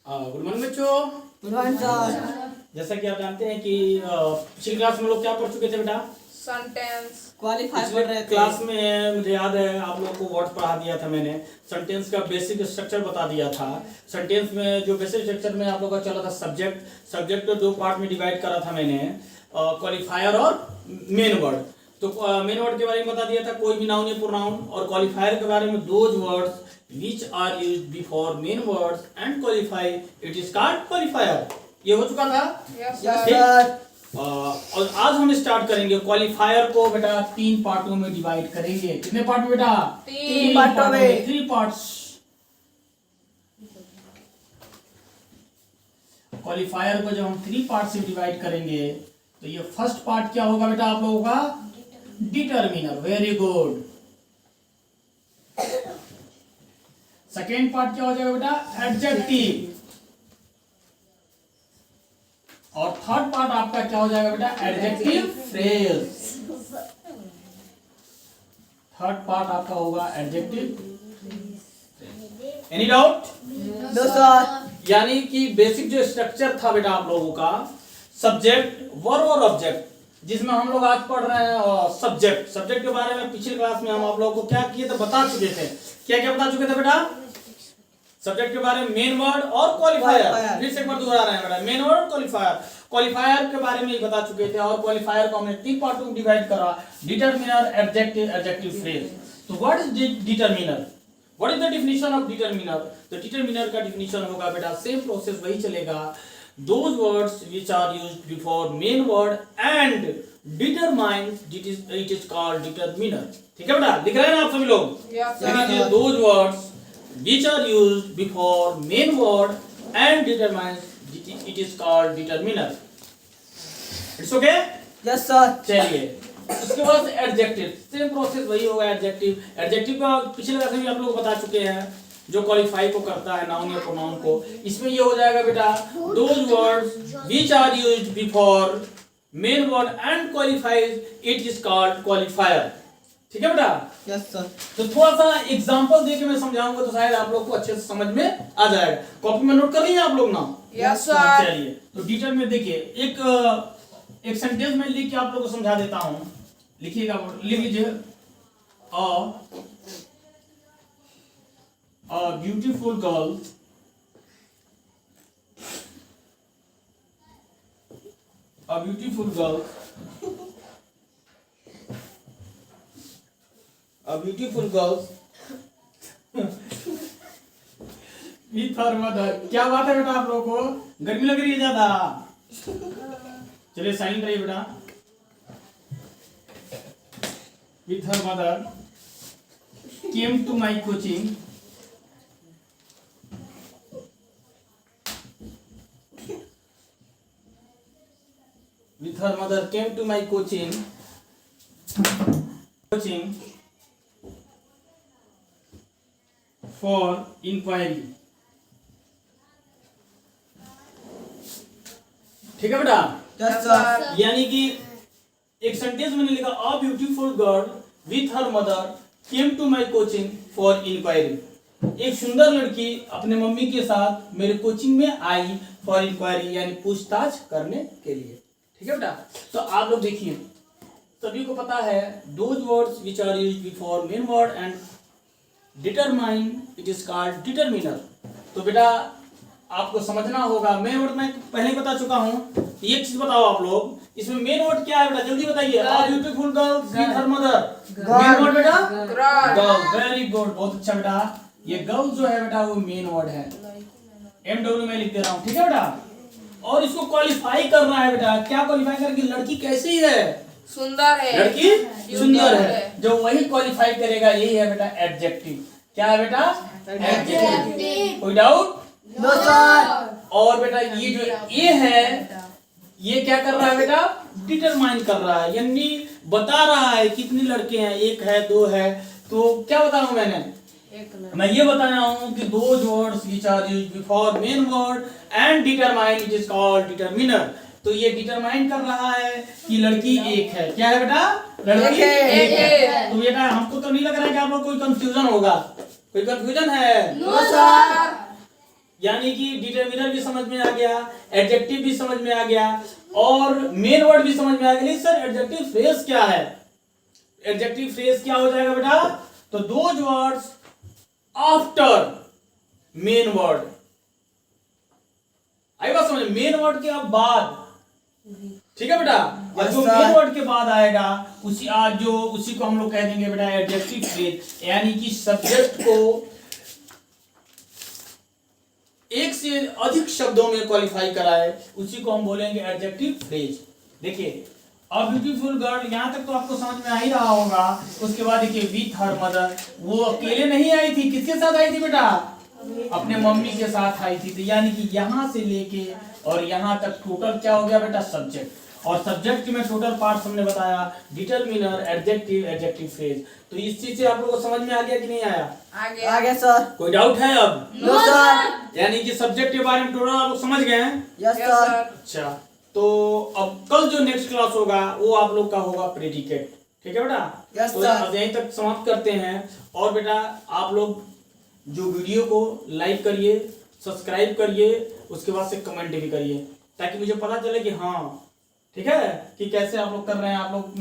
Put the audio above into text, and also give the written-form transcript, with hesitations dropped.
Good morning बच्चों। जैसा कि आप जानते हैं कि पिछली क्लास में लोग क्या पढ़ चुके थे बेटा? सेंटेंस क्वालिफाई पढ़ रहे थे। क्लास में मुझे याद है आप लोगों को वर्ड पढ़ा दिया था मैंने, सेंटेंस का बेसिक स्ट्रक्चर बता दिया था। सेंटेंस में जो बेसिक स्ट्रक्चर में आप लोगों का चला था सब्जेक्ट को दो पार्ट में डिवाइड करा था मैंने, क्वालिफायर और मेन वर्ड। तो मेन वर्ड के बारे में बता दिया था, कोई भी नाउन या प्रोनाउन, और क्वालिफायर के बारे में those words which are used before main words and qualify it is called qualifier। ये हो चुका था। Yes sir. और आज हम स्टार्ट करेंगे क्वालिफायर को बेटा तीन पार्टों में डिवाइड करेंगे। कितने पार्ट में बेटा? तीन पार्टों में, 3 पार्ट्स। क्वालिफायर को जब हम 3 पार्ट से डिवाइड करेंगे तो ये फर्स्ट पार्ट क्या होगा बेटा आप लोगों का? Determiner. Very good. Second part क्या हो जाएगा बेटा? एडजेक्टिव। और थर्ड पार्ट आपका क्या हो जाएगा बेटा? Adjective phrase. थर्ड पार्ट आपका होगा adjective. Any doubt? No sir. यानी कि बेसिक जो स्ट्रक्चर था बेटा आप लोगों का, सब्जेक्ट, वर्ब और ऑब्जेक्ट, जिसमें हम लोग आज पढ़ रहे हैं सब्जेक्ट के बारे में पिछली क्लास में हम आप लोगों को क्या किए थे, बता चुके थे। क्या क्या बता चुके थे बेटा? सब्जेक्ट के बारे में मेन वर्ड और क्वालिफायर। फिर से एक बार दोहरा रहे हैं बेटा, मेन वर्ड और क्वालिफायर। क्वालिफायर के बारे में बता चुके थे, और क्वालिफायर को हमने 3 पार्टों में डिवाइड करा, डिटरमिनर, एडजेक्टिव, एडजेक्टिव फ्रेज। तो what is determiner? What is the definition of determiner? तो डिटरमिनर का डेफिनेशन होगा बेटा, सेम प्रोसेस वही चलेगा, those words which are used before main word and determines it is called determiner। ठीक है बेटा, लिख रहे हैं ना आप सभी लोग? यस यानी कि those words which are used before main word and determines it is called determiner। It's okay? Yes sir. चलिए, उसके बाद एडजेक्टिव, सेम प्रोसेस वही होगा। एडजेक्टिव का पिछले क्लास में भी आप लोग बता चुके हैं, जो क्वालिफाई को करता है नाउन या प्रोनाउन को। इसमें ये हो जाएगा बेटा, those words which are used before main word and qualifies it is called qualifier। ठीक है बेटा? Yes sir. तो थोड़ा सा एग्जांपल देके मैं समझाऊंगा तो शायद आप लोग को अच्छे से समझ में आ जाएगा। कॉपी में नोट कर लिए आप लोग ना? Yes sir. चलिए, तो डिटेल में देखिए, एक सेंटेंस में लिख के आप लोग को समझा देता हूं। लिखिएगा, लिख लीजिए। A beautiful girl with her mother। क्या बात है बेटा आप लोगों को? गर्मी लग रही है ज्यादा? चलिए साइलेंट रहिए बेटा। With her mother came to my coaching for inquiry। ठीक है बेटा? Yes sir. यानी कि एक सेंटेंस मैंने लिखा, a beautiful girl with her mother came to my coaching for inquiry. एक सुंदर लड़की अपने मम्मी के साथ मेरे कोचिंग में आई फॉर इंक्वायरी, यानी पूछताछ करने के लिए। ठीक है बेटा? तो आप लोग देखिए, सभी को पता है those words which are used before main word and determine it is called determiner. तो बेटा आपको समझना होगा, मेन वर्ड मैं पहले बता चुका हूं। एक चीज बताओ आप लोग, इसमें मेन वर्ड क्या है बेटा? जल्दी बताइए। अ beautiful girl with her mother. Main word बेटा गर्ल। वेरी गुड, बहुत अच्छा बेटा। ये गर्ल जो है बेटा वो मेन वर्ड है, MW में लिख दे रहा हूं। ठीक है बेटा? और इसको क्वालिफाई करना है बेटा। क्या क्वालिफाई करके? लड़की कैसी है? सुंदर है, लड़की सुंदर है। जो वही क्वालिफाई करेगा यही है बेटा एडजेक्टिव। क्या है बेटा? एडजेक्टिव। कोई डाउट? No sir. और बेटा ये जो ए है, ये क्या कर रहा है बेटा? डिटरमाइन कर रहा है, यानी बता रहा है कितने लड़के हैं, 1 है 2 है। तो क्या बता रहा हूं मैं ये बता रहा हूं कि those words which are used before main word and determine it is called determiner. तो ये डिटरमाइन कर रहा है कि लड़की 1 है। क्या है बेटा? लड़की 1 है। तो बेटा हमको तो नहीं लग रहा है कि आप लोग कोई कंफ्यूजन होगा। कोई कंफ्यूजन है? No sir. यानी कि डिटरमिनर भी समझ में आ गया, एडजेक्टिव भी समझ में आ गया और मेन वर्ड भी समझ में आ गया। नहीं सर एडजेक्टिव फ्रेज क्या है? एडजेक्टिव फ्रेज क्या हो जाएगा बेटा? तो those words after main word. आई बात समझ? मेन वर्ड के बाद, ठीक है बेटा? और जो मेन वर्ड के बाद आएगा उसी को हम लोग कह देंगे बेटा एडजेक्टिव फ्रेज, यानी कि सब्जेक्ट को एक से अधिक शब्दों में क्वालिफाई कराए, उसी को हम बोलेंगे एडजेक्टिव फ्रेज। देखिए अ ब्यूटीफुल गर्ल, यहां तक तो आपको समझ में आ ही रहा होगा। उसके बाद देखिए विथ हर मदर, वो अकेले नहीं आई थी, किसके साथ आई थी बेटा? अपने मम्मी के साथ आई थी। तो यानी कि यहां से लेके और यहां तक टोटल क्या हो गया बेटा? सब्जेक्ट। और सब्जेक्ट में टोटल पार्ट्स हमने बताया डिटरमिनर, एडजेक्टिव, एडजेक्टिव फ्रेज। तो इस चीज से आप लोगों को समझ में आ गया कि नहीं आया? आगे आगे सर। कोई डाउट है अब? No sir. यानी कि सब्जेक्ट के बारे में टोटल आप लोग समझ गए हैं? Yes yes sir. सर। अच्छा, तो अब कल जो नेक्स्ट क्लास होगा वो आप लोग का होगा प्रेडिकेट। ठीक है बेटा? Yes, तो sir. अब यहीं तक समाप्त करते हैं। और बेटा आप लोग जो वीडियो को लाइक करिए, सब्सक्राइब करिए, उसके बाद से कमेंट भी करिए, ताकि मुझे पता चले कि हाँ ठीक है कि कैसे आप लोग कर रहे हैं आप लोग।